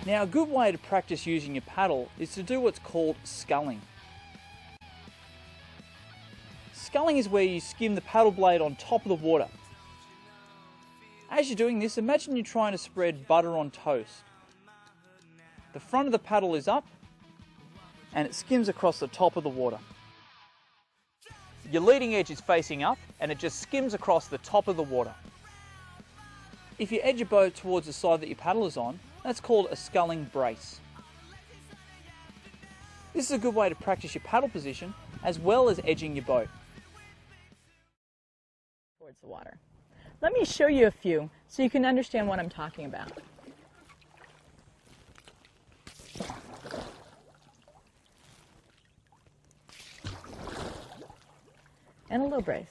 Now, a good way to practice using your paddle is to do what's called sculling. Sculling is where you skim the paddle blade on top of the water. As you're doing this, imagine you're trying to spread butter on toast. The front of the paddle is up and it skims across the top of the water. Your leading edge is facing up and it just skims across the top of the water. If you edge your boat towards the side that your paddle is on, that's called a sculling brace. This is a good way to practice your paddle position as well as edging your boat. Towards the water. Let me show you a few so you can understand what I'm talking about. And a low brace.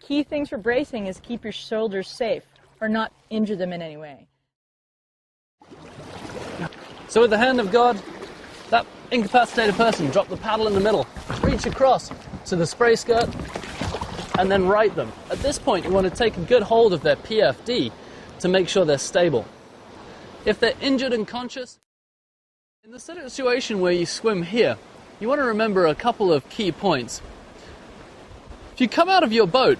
Key things for bracing is keep your shoulders safe or not injure them in any way. So with the hand of God, that incapacitated person dropped the paddle in the middle, reach across to the spray skirt, and then right them. At this point, you want to take a good hold of their PFD to make sure they're stable. If they're injured and conscious, in the situation where you swim here, you want to remember a couple of key points. If you come out of your boat,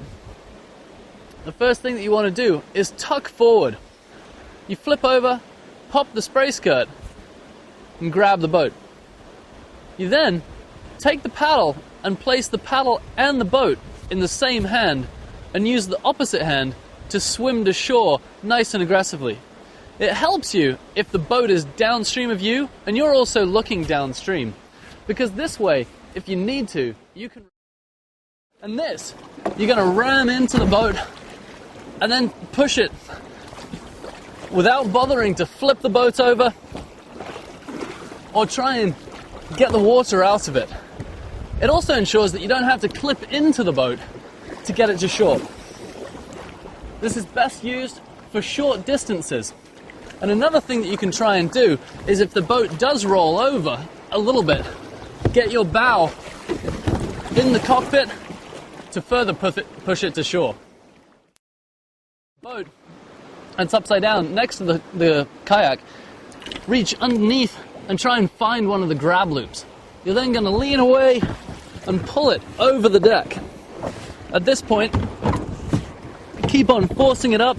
the first thing that you want to do is tuck forward. You flip over, pop the spray skirt, and grab the boat. You then take the paddle and place the paddle and the boat in the same hand and use the opposite hand to swim to shore nice and aggressively. It helps you if the boat is downstream of you and you're also looking downstream, because this way, if you need to, you can. And this, you're going to ram into the boat and then push it without bothering to flip the boat over or try and get the water out of it. It also ensures that you don't have to clip into the boat to get it to shore. This is best used for short distances. And another thing that you can try and do is, if the boat does roll over a little bit, get your bow in the cockpit to further push it to shore. Boat, and it's upside down next to the kayak, reach underneath and try and find one of the grab loops. You're then going to lean away and pull it over the deck. At this point, keep on forcing it up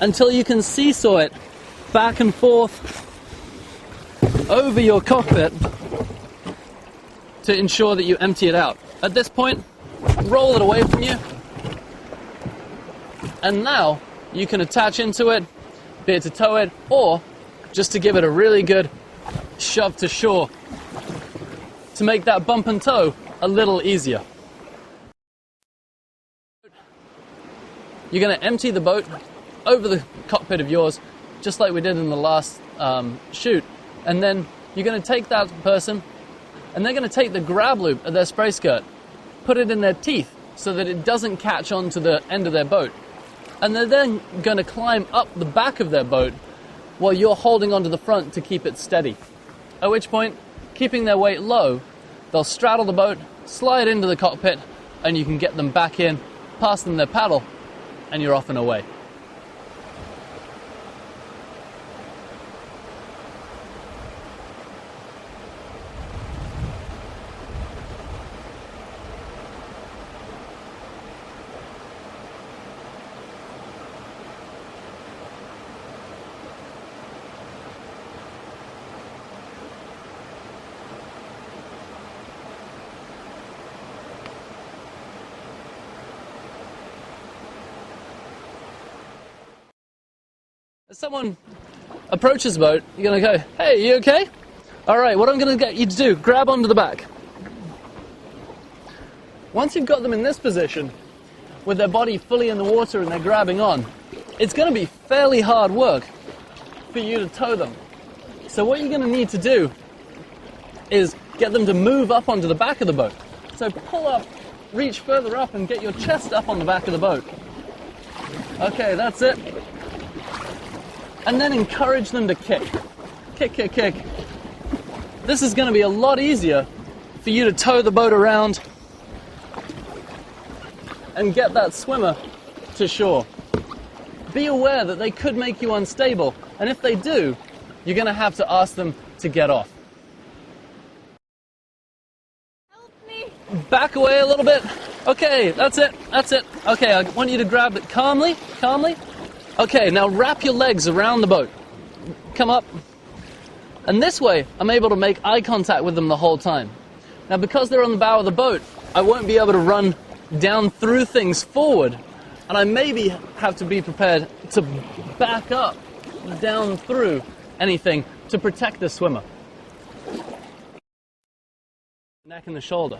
until you can seesaw it back and forth over your cockpit to ensure that you empty it out. At this point, roll it away from you, and now you can attach into it, be it to tow it or just to give it a really good shove to shore to make that bump and tow a little easier. You're going to empty the boat over the cockpit of yours, just like we did in the last shoot, and then you're going to take that person and they're going to take the grab loop of their spray skirt, put it in their teeth so that it doesn't catch on to the end of their boat, and they're then going to climb up the back of their boat while you're holding onto the front to keep it steady. At which point, keeping their weight low, they'll straddle the boat, slide into the cockpit, and you can get them back in, pass them their paddle, and you're off and away. As someone approaches the boat, you're going to go, "Hey, you okay? All right, what I'm going to get you to do, grab onto the back." Once you've got them in this position, with their body fully in the water and they're grabbing on, it's going to be fairly hard work for you to tow them. So what you're going to need to do is get them to move up onto the back of the boat. So pull up, reach further up and get your chest up on the back of the boat. Okay, that's it. And then encourage them to kick. Kick, kick, kick. This is going to be a lot easier for you to tow the boat around and get that swimmer to shore. Be aware that they could make you unstable, and if they do, you're going to have to ask them to get off. Help me! Back away a little bit. Okay, that's it. Okay, I want you to grab it calmly. Okay, now wrap your legs around the boat. Come up. And this way, I'm able to make eye contact with them the whole time. Now, because they're on the bow of the boat, I won't be able to run down through things forward, and I maybe have to be prepared to back up down through anything to protect the swimmer. Neck and the shoulder.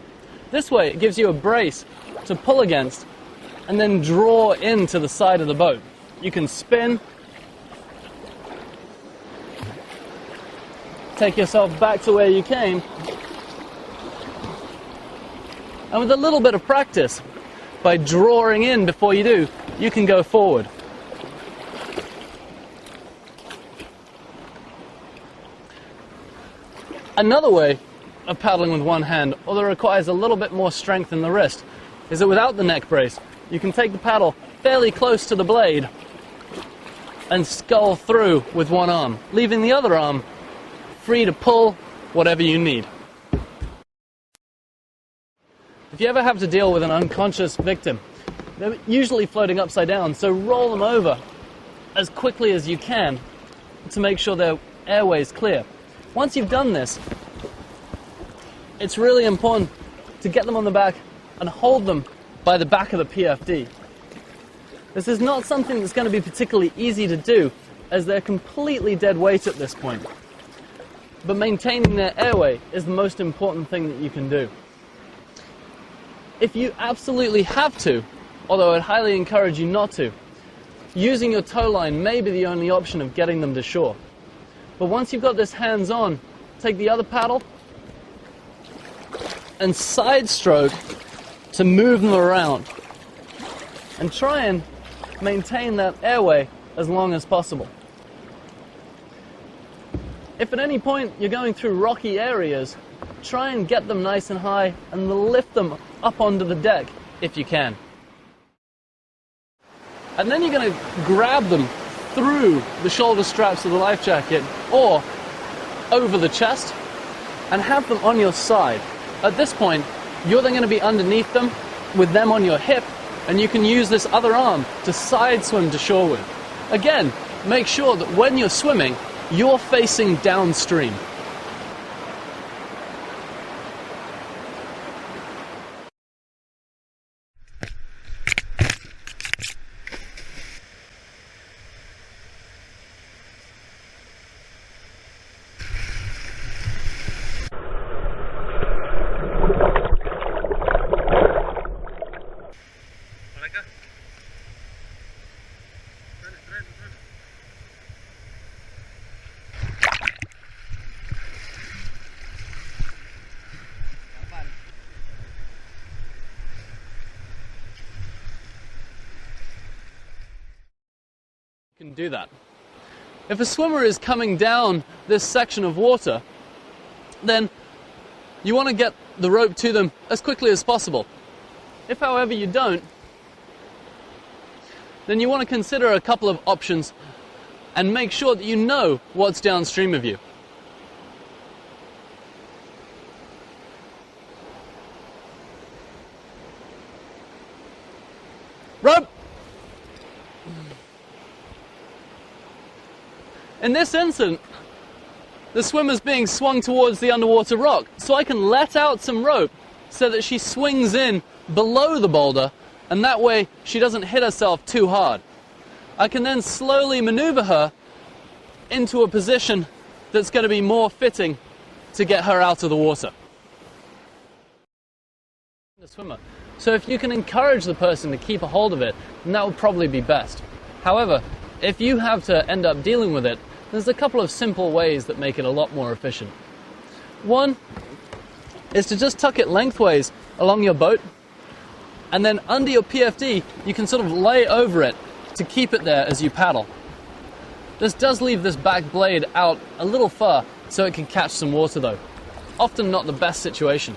This way, it gives you a brace to pull against and then draw into the side of the boat. You can spin, take yourself back to where you came, and with a little bit of practice, by drawing in before you do, you can go forward. Another way of paddling with one hand, although it requires a little bit more strength in the wrist, is that without the neck brace, you can take the paddle fairly close to the blade and scull through with one arm, leaving the other arm free to pull whatever you need. If you ever have to deal with an unconscious victim, they're usually floating upside down, so roll them over as quickly as you can to make sure their airway's clear. Once you've done this, it's really important to get them on the back and hold them by the back of the PFD. This is not something that's going to be particularly easy to do, as they're completely dead weight at this point. But maintaining their airway is the most important thing that you can do. If you absolutely have to, although I'd highly encourage you not to, using your tow line may be the only option of getting them to shore. But once you've got this hands-on, take the other paddle and side stroke to move them around. And try and maintain that airway as long as possible. If at any point you're going through rocky areas, try and get them nice and high and lift them up onto the deck if you can. And then you're going to grab them through the shoulder straps of the life jacket or over the chest and have them on your side. At this point, you're then going to be underneath them with them on your hip, and you can use this other arm to side swim to shore with. Again, make sure that when you're swimming, you're facing downstream. Can do that. If a swimmer is coming down this section of water, then you want to get the rope to them as quickly as possible. If, however, you don't, then you want to consider a couple of options and make sure that you know what's downstream of you. Rope! In this instant, the swimmer's being swung towards the underwater rock, so I can let out some rope so that she swings in below the boulder, and that way she doesn't hit herself too hard. I can then slowly maneuver her into a position that's going to be more fitting to get her out of the water. The swimmer. So if you can encourage the person to keep a hold of it, then that would probably be best. However, if you have to end up dealing with it, there's a couple of simple ways that make it a lot more efficient. One is to just tuck it lengthways along your boat, and then under your PFD, you can sort of lay over it to keep it there as you paddle. This does leave this back blade out a little far, so it can catch some water though. Often not the best situation.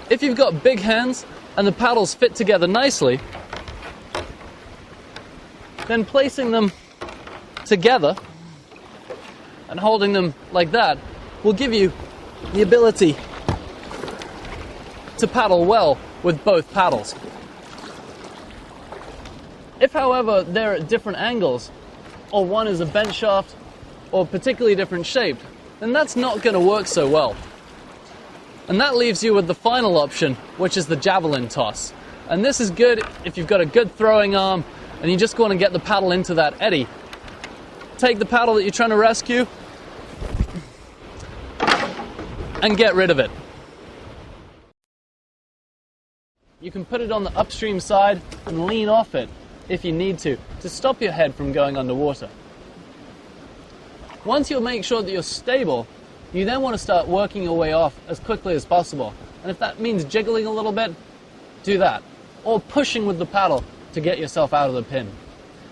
If you've got big hands and the paddles fit together nicely, then placing them together and holding them like that will give you the ability to paddle well with both paddles. If, however, they're at different angles, or one is a bent shaft or particularly different shaped, then that's not going to work so well. And that leaves you with the final option, which is the javelin toss. And this is good if you've got a good throwing arm and you just want to get the paddle into that eddy. Take the paddle that you're trying to rescue and get rid of it. You can put it on the upstream side and lean off it if you need to stop your head from going underwater. Once you make sure that you're stable, you then want to start working your way off as quickly as possible. And if that means jiggling a little bit, do that. Or pushing with the paddle to get yourself out of the pin.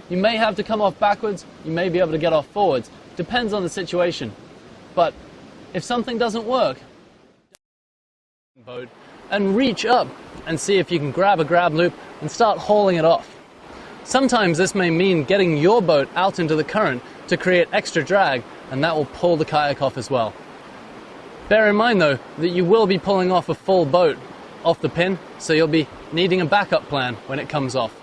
You may have to come off backwards, you may be able to get off forwards. Depends on the situation. But if something doesn't work, boat and reach up and see if you can grab a grab loop and start hauling it off. Sometimes this may mean getting your boat out into the current to create extra drag, and that will pull the kayak off as well. Bear in mind though that you will be pulling off a full boat off the pin, so you'll be needing a backup plan when it comes off.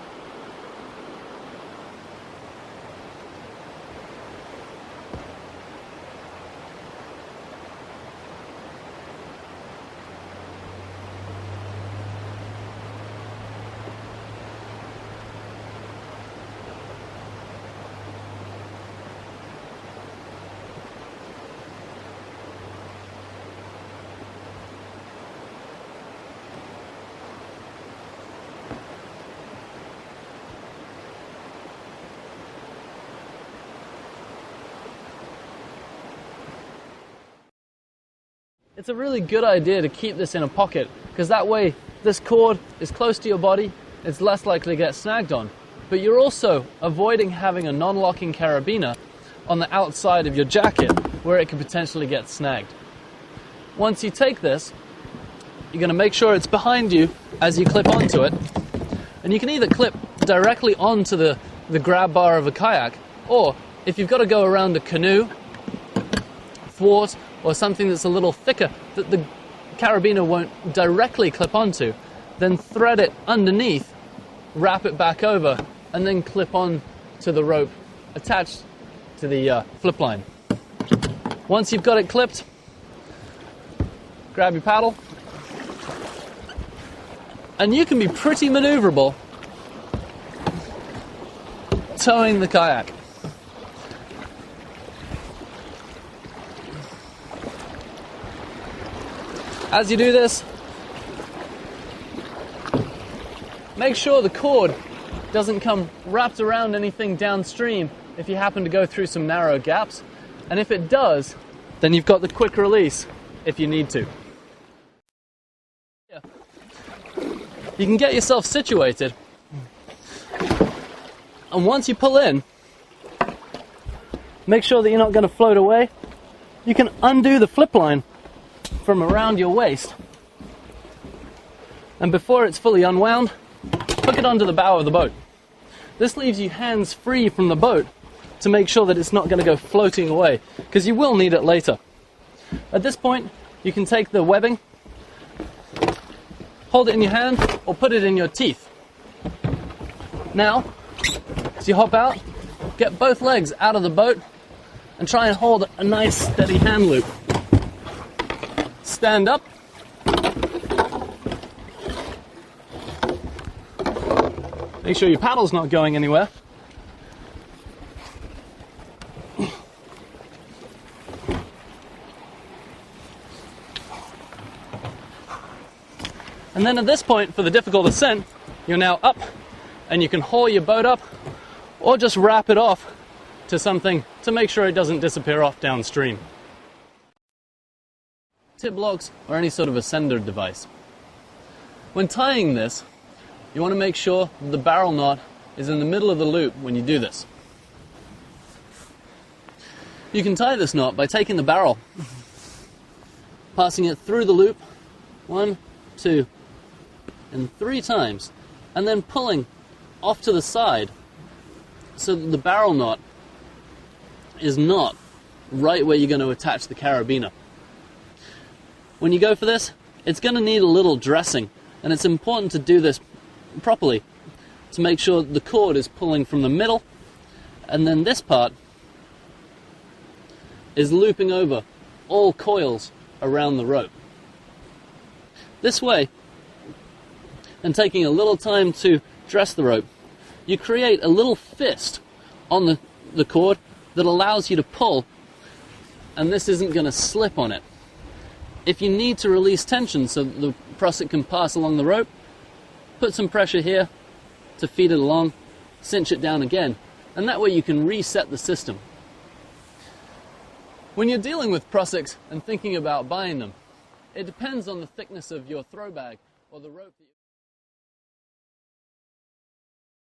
It's a really good idea to keep this in a pocket, because that way this cord is close to your body, it's less likely to get snagged on. But you're also avoiding having a non-locking carabiner on the outside of your jacket where it could potentially get snagged. Once you take this, you're going to make sure it's behind you as you clip onto it, and you can either clip directly onto the grab bar of a kayak, or if you've got to go around a canoe, thwart, or something that's a little thicker that the carabiner won't directly clip onto, then thread it underneath, wrap it back over, and then clip on to the rope attached to the flip line. Once you've got it clipped, grab your paddle, and you can be pretty maneuverable towing the kayak. As you do this, make sure the cord doesn't come wrapped around anything downstream if you happen to go through some narrow gaps. And if it does, then you've got the quick release if you need to. You can get yourself situated, and once you pull in, make sure that you're not going to float away. You can undo the flip line from around your waist, and before it's fully unwound, hook it onto the bow of the boat. This leaves you hands free from the boat to make sure that it's not going to go floating away, because you will need it later. At this point, you can take the webbing, hold it in your hand, or put it in your teeth. Now, as you hop out, get both legs out of the boat and try and hold a nice steady hand loop. Stand up. Make sure your paddle's not going anywhere. And then at this point, for the difficult ascent, you're now up, and you can haul your boat up, or just wrap it off to something to make sure it doesn't disappear off downstream. Tip blocks or any sort of ascender device. When tying this, you want to make sure that the barrel knot is in the middle of the loop when you do this. You can tie this knot by taking the barrel, passing it through the loop 1, 2, and 3 times, and then pulling off to the side so that the barrel knot is not right where you're going to attach the carabiner. When you go for this, it's going to need a little dressing, and it's important to do this properly to make sure the cord is pulling from the middle, and then this part is looping over all coils around the rope. This way, and taking a little time to dress the rope, you create a little fist on the cord that allows you to pull, and this isn't going to slip on it. If you need to release tension so that the prusik can pass along the rope, put some pressure here to feed it along, cinch it down again, and that way you can reset the system. When you're dealing with prusiks and thinking about buying them, it depends on the thickness of your throw bag or the rope that you